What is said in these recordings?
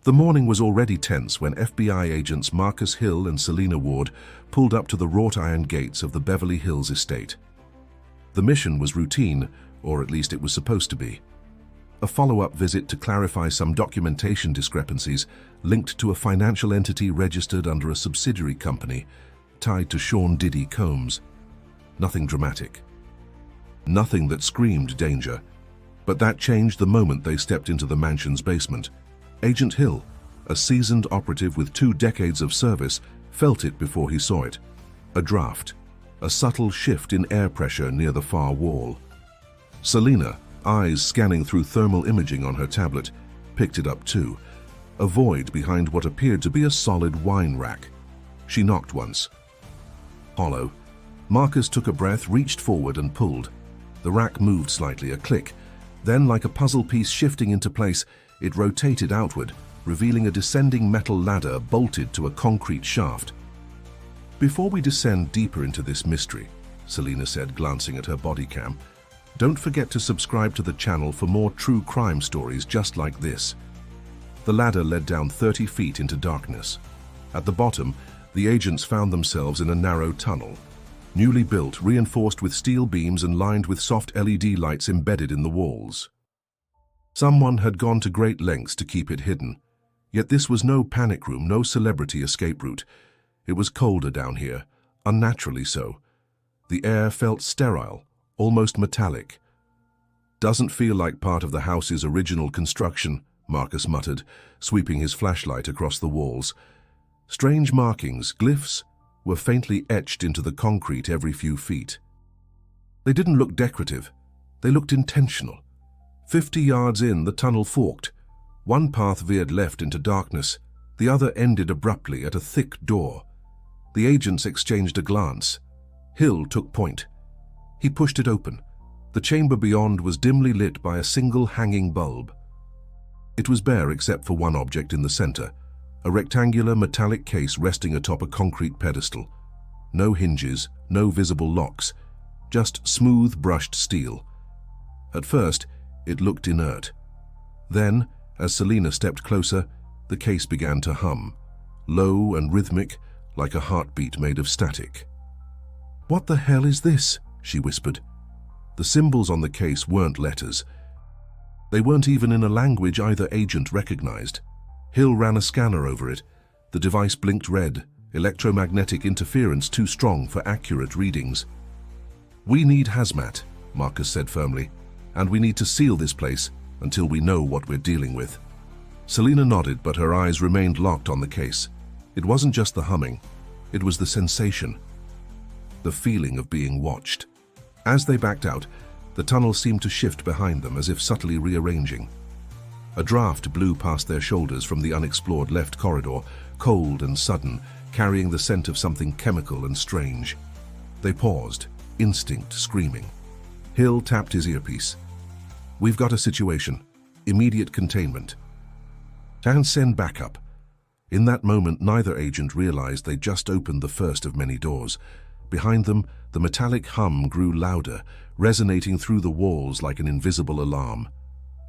The morning was already tense when FBI agents Marcus Hill and Selena Ward pulled up to the wrought iron gates of the Beverly Hills estate. The mission was routine, or at least it was supposed to be. A follow-up visit to clarify some documentation discrepancies linked to a financial entity registered under a subsidiary company tied to Sean Diddy Combs. Nothing dramatic. Nothing that screamed danger. But that changed the moment they stepped into the mansion's basement. Agent Hill, a seasoned operative with 2 decades of service, felt it before he saw it. A draft, a subtle shift in air pressure near the far wall. Selena, eyes scanning through thermal imaging on her tablet, picked it up too. A void behind what appeared to be a solid wine rack. She knocked once. Hollow. Marcus took a breath, reached forward and pulled. The rack moved slightly, a click. Then, like a puzzle piece shifting into place, it rotated outward, revealing a descending metal ladder bolted to a concrete shaft. "Before we descend deeper into this mystery," Selena said, glancing at her body cam, "don't forget to subscribe to the channel for more true crime stories just like this." The ladder led down 30 feet into darkness. At the bottom, the agents found themselves in a narrow tunnel. Newly built, reinforced with steel beams and lined with soft LED lights embedded in the walls. Someone had gone to great lengths to keep it hidden. Yet this was no panic room, no celebrity escape route. It was colder down here, unnaturally so. The air felt sterile, almost metallic. "Doesn't feel like part of the house's original construction," Marcus muttered, sweeping his flashlight across the walls. Strange markings, glyphs, were faintly etched into the concrete every few feet. They didn't look decorative. They looked intentional. 50 yards in, the tunnel forked. One path veered left into darkness. The other ended abruptly at a thick door. The agents exchanged a glance. Hill took point. He pushed it open. The chamber beyond was dimly lit by a single hanging bulb. It was bare except for one object in the center, a rectangular metallic case resting atop a concrete pedestal. No hinges, no visible locks, just smooth brushed steel. At first, it looked inert. Then, as Selena stepped closer, the case began to hum, low and rhythmic, like a heartbeat made of static. "What the hell is this?" she whispered. The symbols on the case weren't letters. They weren't even in a language either agent recognized. Hill ran a scanner over it. The device blinked red, electromagnetic interference too strong for accurate readings. "We need hazmat," Marcus said firmly, "and we need to seal this place until we know what we're dealing with." Selena nodded, but her eyes remained locked on the case. It wasn't just the humming, it was the sensation, the feeling of being watched. As they backed out, the tunnel seemed to shift behind them as if subtly rearranging. A draft blew past their shoulders from the unexplored left corridor, cold and sudden, carrying the scent of something chemical and strange. They paused, instinct screaming. Hill tapped his earpiece. "We've got a situation. Immediate containment. And send backup." In that moment, neither agent realized they'd just opened the first of many doors. Behind them, the metallic hum grew louder, resonating through the walls like an invisible alarm.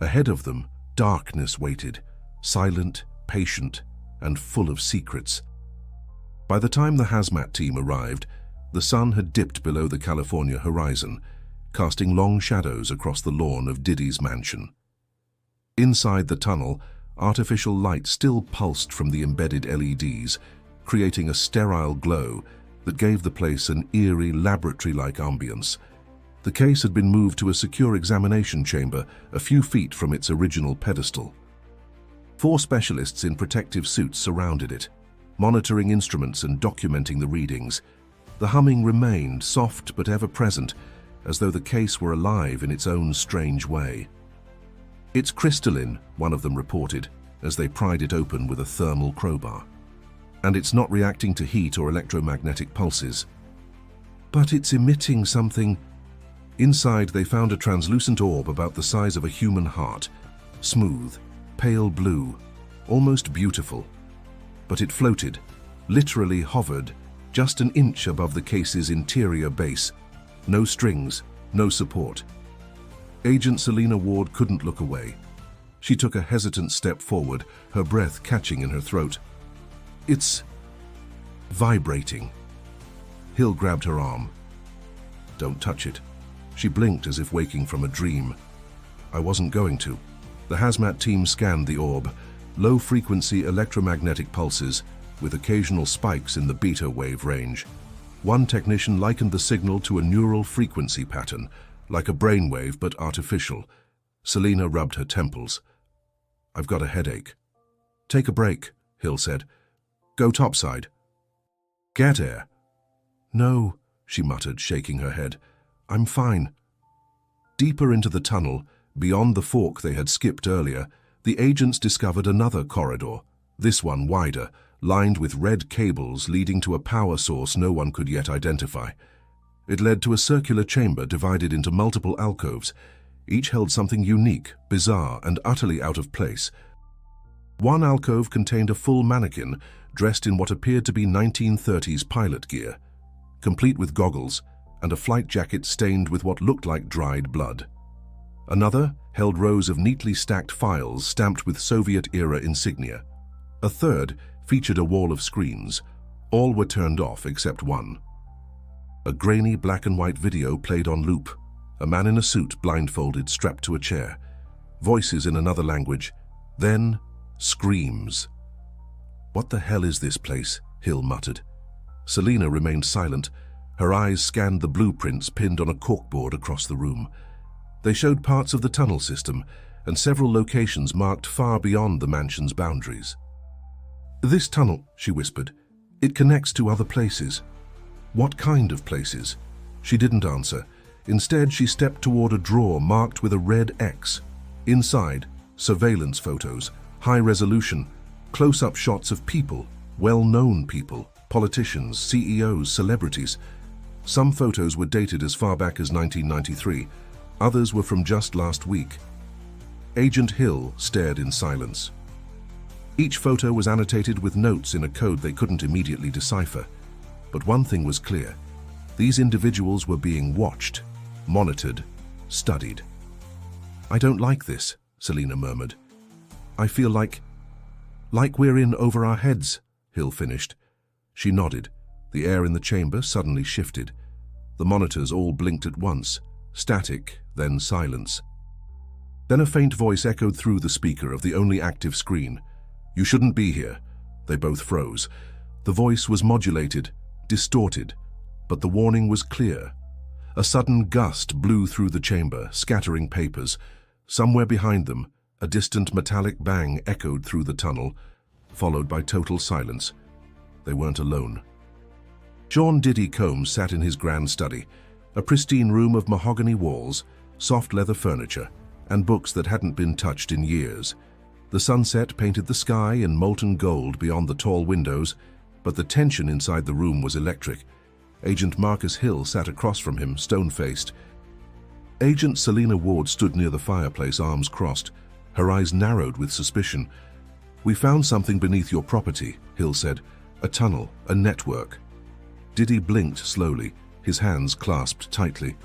Ahead of them, darkness waited, silent, patient, and full of secrets. By the time the hazmat team arrived, the sun had dipped below the California horizon, casting long shadows across the lawn of Diddy's mansion. Inside the tunnel, artificial light still pulsed from the embedded LEDs, creating a sterile glow that gave the place an eerie, laboratory-like ambience. The case had been moved to a secure examination chamber a few feet from its original pedestal. 4 specialists in protective suits surrounded it, monitoring instruments and documenting the readings. The humming remained, soft but ever-present, as though the case were alive in its own strange way. "It's crystalline," one of them reported, as they pried it open with a thermal crowbar. "And it's not reacting to heat or electromagnetic pulses. But it's emitting something." Inside, they found a translucent orb about the size of a human heart, smooth, pale blue, almost beautiful. But it floated, literally hovered, just an inch above the case's interior base. No strings, no support. Agent Selena Ward couldn't look away. She took a hesitant step forward, her breath catching in her throat. It's vibrating. Hill grabbed her arm. Don't touch it. She blinked as if waking from a dream. I wasn't going to. The hazmat team scanned the orb. Low-frequency electromagnetic pulses, with occasional spikes in the beta wave range. One technician likened the signal to a neural frequency pattern, like a brainwave but artificial. Selina rubbed her temples. I've got a headache. Take a break, Hill said. Go topside. Get air. No, she muttered, shaking her head. I'm fine. Deeper into the tunnel, beyond the fork they had skipped earlier, the agents discovered another corridor, this one wider, lined with red cables leading to a power source no one could yet identify. It led to a circular chamber divided into multiple alcoves. Each held something unique, bizarre, and utterly out of place. One alcove contained a full mannequin dressed in what appeared to be 1930s pilot gear, complete with goggles and a flight jacket stained with what looked like dried blood. Another held rows of neatly stacked files stamped with Soviet-era insignia. A third featured a wall of screens. All were turned off except one. A grainy black and white video played on loop. A man in a suit, blindfolded, strapped to a chair. Voices in another language. Then, screams. What the hell is this place? Hill muttered. Selina remained silent. Her eyes scanned the blueprints pinned on a corkboard across the room. They showed parts of the tunnel system and several locations marked far beyond the mansion's boundaries. This tunnel, she whispered, it connects to other places. What kind of places? She didn't answer. Instead, she stepped toward a drawer marked with a red X. Inside, surveillance photos, high resolution, close-up shots of people, well-known people, politicians, CEOs, celebrities. Some photos were dated as far back as 1993. Others were from just last week. Agent Hill stared in silence. Each photo was annotated with notes in a code they couldn't immediately decipher. But one thing was clear. These individuals were being watched, monitored, studied. I don't like this, Selina murmured. I feel like we're in over our heads, Hill finished. She nodded. The air in the chamber suddenly shifted. The monitors all blinked at once. Static, then silence. Then a faint voice echoed through the speaker of the only active screen. You shouldn't be here. They both froze. The voice was modulated, distorted, but the warning was clear. A sudden gust blew through the chamber, scattering papers. Somewhere behind them, a distant metallic bang echoed through the tunnel, followed by total silence. They weren't alone. John Diddy Combs sat in his grand study, a pristine room of mahogany walls, soft leather furniture, and books that hadn't been touched in years. The sunset painted the sky in molten gold beyond the tall windows, but the tension inside the room was electric. Agent Marcus Hill sat across from him, stone-faced. Agent Selina Ward stood near the fireplace, arms crossed. Her eyes narrowed with suspicion. We found something beneath your property, Hill said. A tunnel, a network. Diddy blinked slowly, his hands clasped tightly.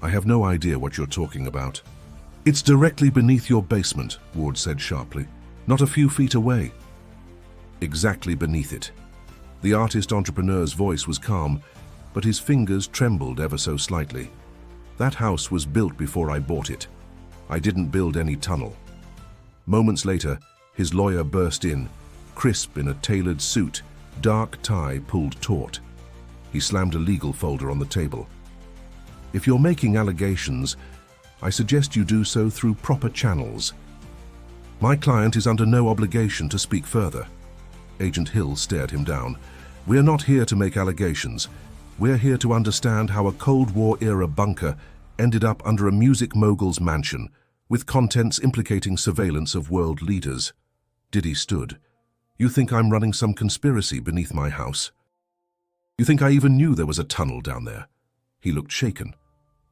I have no idea what you're talking about. It's directly beneath your basement, Ward said sharply. Not a few feet away. Exactly beneath it. The artist-entrepreneur's voice was calm, but his fingers trembled ever so slightly. That house was built before I bought it. I didn't build any tunnel. Moments later, his lawyer burst in, crisp in a tailored suit, dark tie pulled taut. He slammed a legal folder on the table. If you're making allegations, I suggest you do so through proper channels. My client is under no obligation to speak further. Agent Hill stared him down. We're not here to make allegations. We're here to understand how a Cold War-era bunker ended up under a music mogul's mansion, with contents implicating surveillance of world leaders. Diddy stood. You think I'm running some conspiracy beneath my house? You think I even knew there was a tunnel down there? He looked shaken.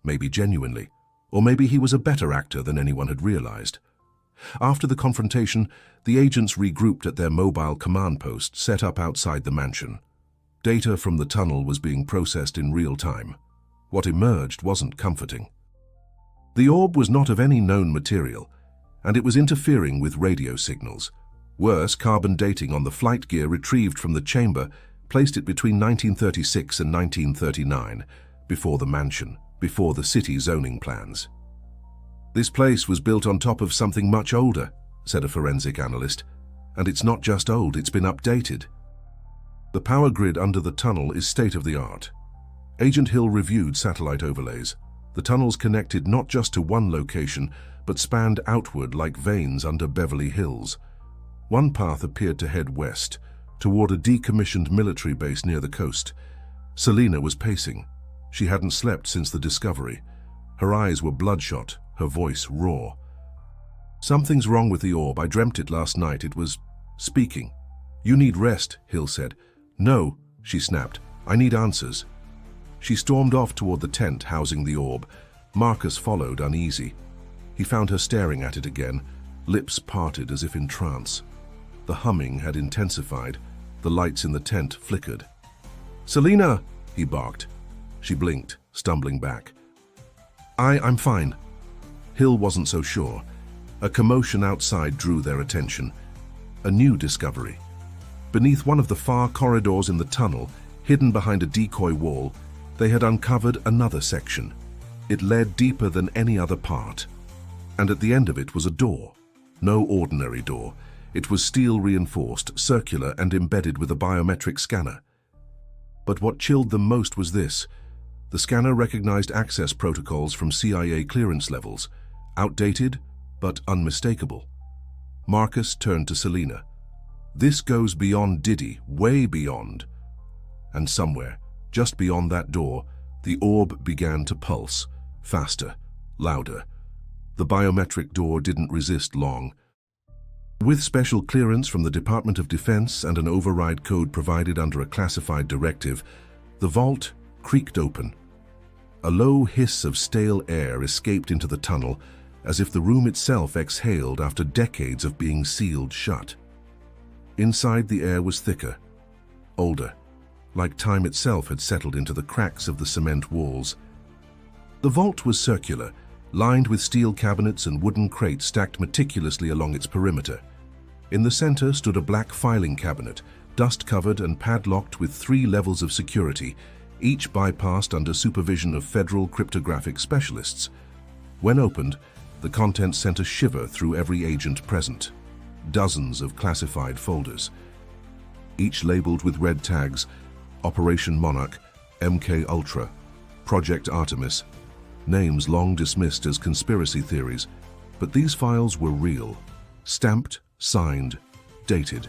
Maybe genuinely. Or maybe he was a better actor than anyone had realized. After the confrontation, the agents regrouped at their mobile command post set up outside the mansion. Data from the tunnel was being processed in real time. What emerged wasn't comforting. The orb was not of any known material, and it was interfering with radio signals. Worse, carbon dating on the flight gear retrieved from the chamber placed it between 1936 and 1939, before the mansion, before the city zoning plans. "This place was built on top of something much older," said a forensic analyst. "And it's not just old, it's been updated. The power grid under the tunnel is state-of-the-art." Agent Hill reviewed satellite overlays. The tunnels connected not just to one location, but spanned outward like veins under Beverly Hills. One path appeared to head west, toward a decommissioned military base near the coast. Selina was pacing. She hadn't slept since the discovery. Her eyes were bloodshot, her voice raw. "Something's wrong with the orb. I dreamt it last night. It was speaking." "You need rest," Hill said. "No," she snapped. "I need answers." She stormed off toward the tent housing the orb. Marcus followed, uneasy. He found her staring at it again, lips parted as if in trance. The humming had intensified. The lights in the tent flickered. "Selina!" he barked. She blinked, stumbling back. I'm fine." Hill wasn't so sure. A commotion outside drew their attention. A new discovery. Beneath one of the far corridors in the tunnel, hidden behind a decoy wall, they had uncovered another section. It led deeper than any other part. And at the end of it was a door. No ordinary door. It was steel-reinforced, circular, and embedded with a biometric scanner. But what chilled them most was this. The scanner recognized access protocols from CIA clearance levels, outdated but unmistakable. Marcus turned to Selina. "This goes beyond Diddy, way beyond." And somewhere, just beyond that door, the orb began to pulse, faster, louder. The biometric door didn't resist long. With special clearance from the Department of Defense and an override code provided under a classified directive, the vault creaked open. A low hiss of stale air escaped into the tunnel, as if the room itself exhaled after decades of being sealed shut. Inside, the air was thicker, older, like time itself had settled into the cracks of the cement walls. The vault was circular, lined with steel cabinets and wooden crates stacked meticulously along its perimeter. In the center stood a black filing cabinet, dust-covered and padlocked with 3 levels of security, each bypassed under supervision of federal cryptographic specialists. When opened, the contents sent a shiver through every agent present. Dozens of classified folders, each labeled with red tags: Operation Monarch, MK Ultra, Project Artemis, names long dismissed as conspiracy theories, but these files were real, stamped, signed, dated.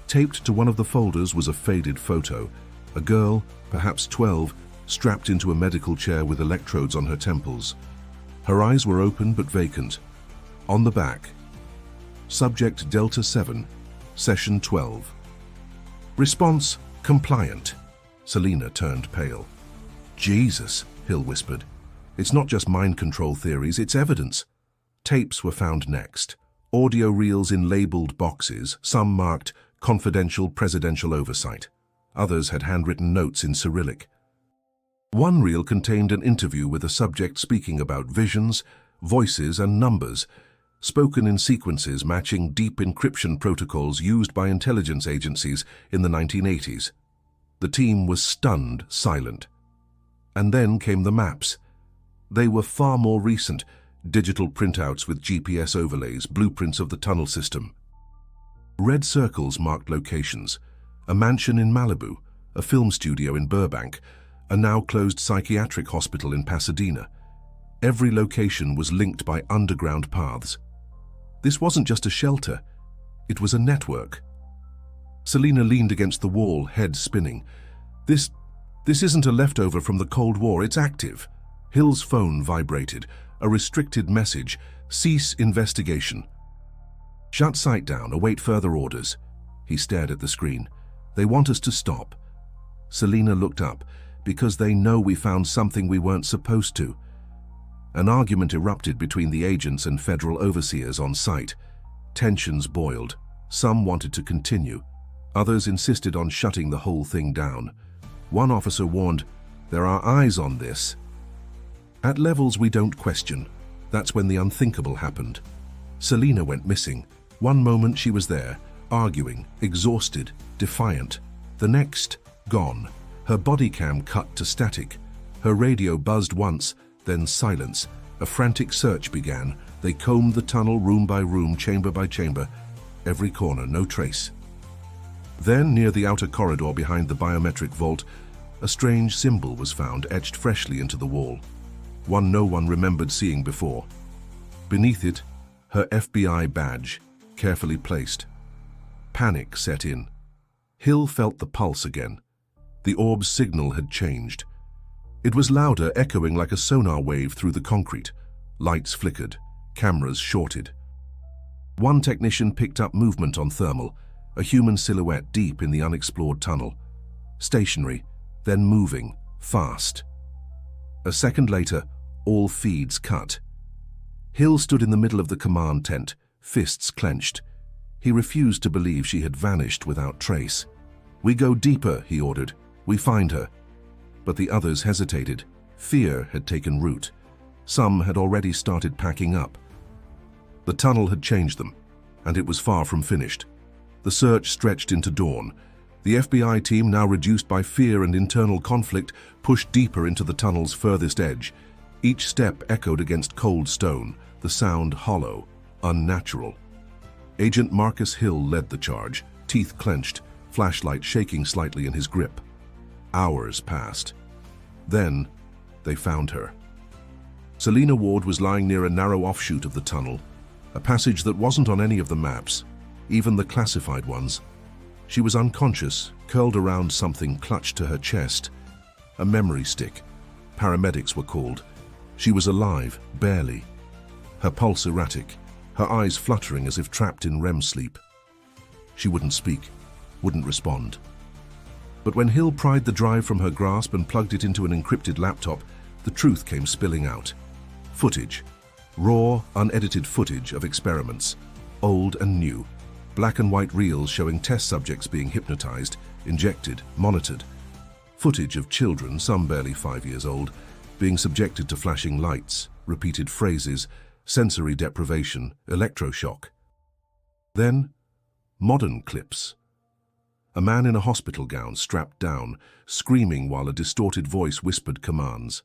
Taped to one of the folders was a faded photo, a girl, perhaps 12, strapped into a medical chair with electrodes on her temples. Her eyes were open but vacant. On the back, Subject Delta 7, Session 12. Response compliant. Selina turned pale. "Jesus," Hill whispered. "It's not just mind control theories, it's evidence." Tapes were found next. Audio reels in labeled boxes, some marked confidential presidential oversight. Others had handwritten notes in Cyrillic. One reel contained an interview with a subject speaking about visions, voices, and numbers, spoken in sequences matching deep encryption protocols used by intelligence agencies in the 1980s. The team was stunned silent. And then came the maps. They were far more recent, digital printouts with GPS overlays, blueprints of the tunnel system. Red circles marked locations: a mansion in Malibu, a film studio in Burbank, a now-closed psychiatric hospital in Pasadena. Every location was linked by underground paths. This wasn't just a shelter, it was a network. Selina leaned against the wall, head spinning. This isn't a leftover from the Cold War, it's active." Hill's phone vibrated, a restricted message: "Cease investigation." "Shut site down, await further orders." He stared at the screen. "They want us to stop." Selina looked up. "Because they know we found something we weren't supposed to." An argument erupted between the agents and federal overseers on site. Tensions boiled. Some wanted to continue. Others insisted on shutting the whole thing down. One officer warned, "There are eyes on this." "At levels we don't question. That's when the unthinkable happened." Selina went missing. One moment she was there, arguing, exhausted, defiant. The next, gone. Her body cam cut to static. Her radio buzzed once, then silence. A frantic search began. They combed the tunnel room by room, chamber by chamber. Every corner, no trace. Then, near the outer corridor behind the biometric vault, a strange symbol was found etched freshly into the wall. One no one remembered seeing before. Beneath it, her FBI badge, carefully placed. Panic set in. Hill felt the pulse again. The orb's signal had changed. It was louder, echoing like a sonar wave through the concrete. Lights flickered, cameras shorted. One technician picked up movement on thermal, a human silhouette deep in the unexplored tunnel. Stationary, then moving, fast. A second later, all feeds cut. Hill stood in the middle of the command tent, fists clenched. He refused to believe she had vanished without trace. "We go deeper," he ordered. "We find her." But the others hesitated. Fear had taken root. Some had already started packing up. The tunnel had changed them, and it was far from finished. The search stretched into dawn. The FBI team, now reduced by fear and internal conflict, pushed deeper into the tunnel's furthest edge. Each step echoed against cold stone, the sound hollow, unnatural. Agent Marcus Hill led the charge, teeth clenched, flashlight shaking slightly in his grip. Hours passed. Then, they found her. Selina Ward was lying near a narrow offshoot of the tunnel, a passage that wasn't on any of the maps, even the classified ones. She was unconscious, curled around something clutched to her chest. A memory stick. Paramedics were called. She was alive, barely. Her pulse erratic, her eyes fluttering as if trapped in REM sleep. She wouldn't speak, wouldn't respond. But when Hill pried the drive from her grasp and plugged it into an encrypted laptop, the truth came spilling out. Footage. Raw, unedited footage of experiments. Old and new. Black and white reels showing test subjects being hypnotized, injected, monitored. Footage of children, some barely 5 years old, being subjected to flashing lights, repeated phrases, sensory deprivation, electroshock. Then, modern clips. A man in a hospital gown strapped down, screaming while a distorted voice whispered commands.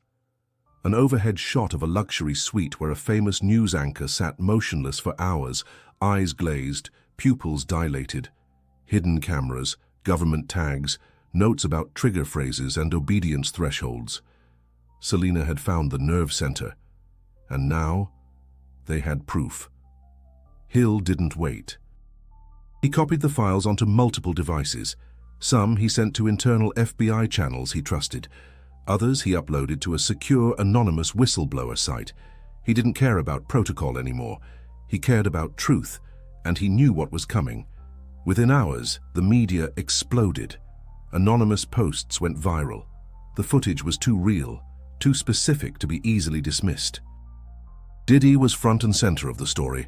An overhead shot of a luxury suite where a famous news anchor sat motionless for hours, eyes glazed, pupils dilated. Hidden cameras, government tags, notes about trigger phrases and obedience thresholds. Selina had found the nerve center, and now they had proof. Hill didn't wait. He copied the files onto multiple devices. Some he sent to internal FBI channels he trusted. Others he uploaded to a secure, anonymous whistleblower site. He didn't care about protocol anymore. He cared about truth, and he knew what was coming. Within hours, the media exploded. Anonymous posts went viral. The footage was too real, too specific to be easily dismissed. Diddy was front and center of the story,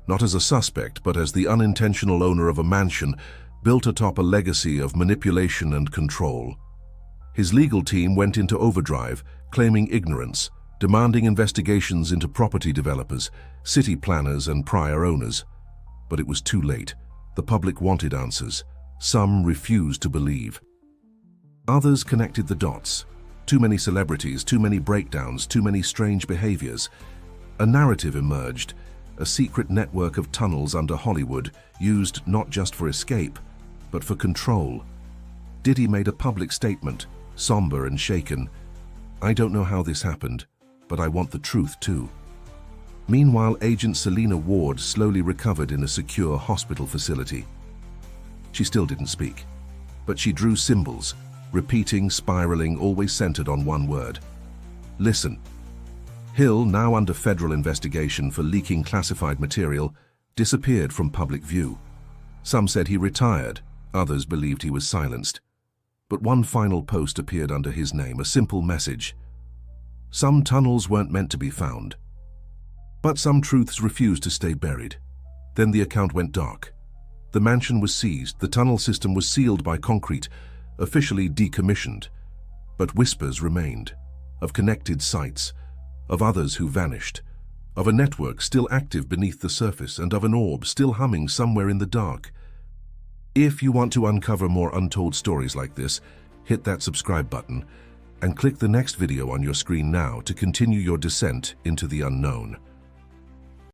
not as a suspect, but as the unintentional owner of a mansion built atop a legacy of manipulation and control. His legal team went into overdrive, claiming ignorance, demanding investigations into property developers, city planners, and prior owners. But it was too late. The public wanted answers. Some refused to believe. Others connected the dots. Too many celebrities, too many breakdowns, too many strange behaviors. A narrative emerged, a secret network of tunnels under Hollywood, used not just for escape, but for control. Diddy made a public statement, somber and shaken. "I don't know how this happened, but I want the truth too." Meanwhile, Agent Selina Ward slowly recovered in a secure hospital facility. She still didn't speak, but she drew symbols, repeating, spiraling, always centered on one word. Listen. Hill, now under federal investigation for leaking classified material, disappeared from public view. Some said he retired, others believed he was silenced. But one final post appeared under his name, a simple message. Some tunnels weren't meant to be found. But some truths refused to stay buried. Then the account went dark. The mansion was seized, the tunnel system was sealed by concrete, officially decommissioned. But whispers remained, of connected sites, of others who vanished, of a network still active beneath the surface, and of an orb still humming somewhere in the dark. If you want to uncover more untold stories like this, hit that subscribe button and click the next video on your screen now to continue your descent into the unknown.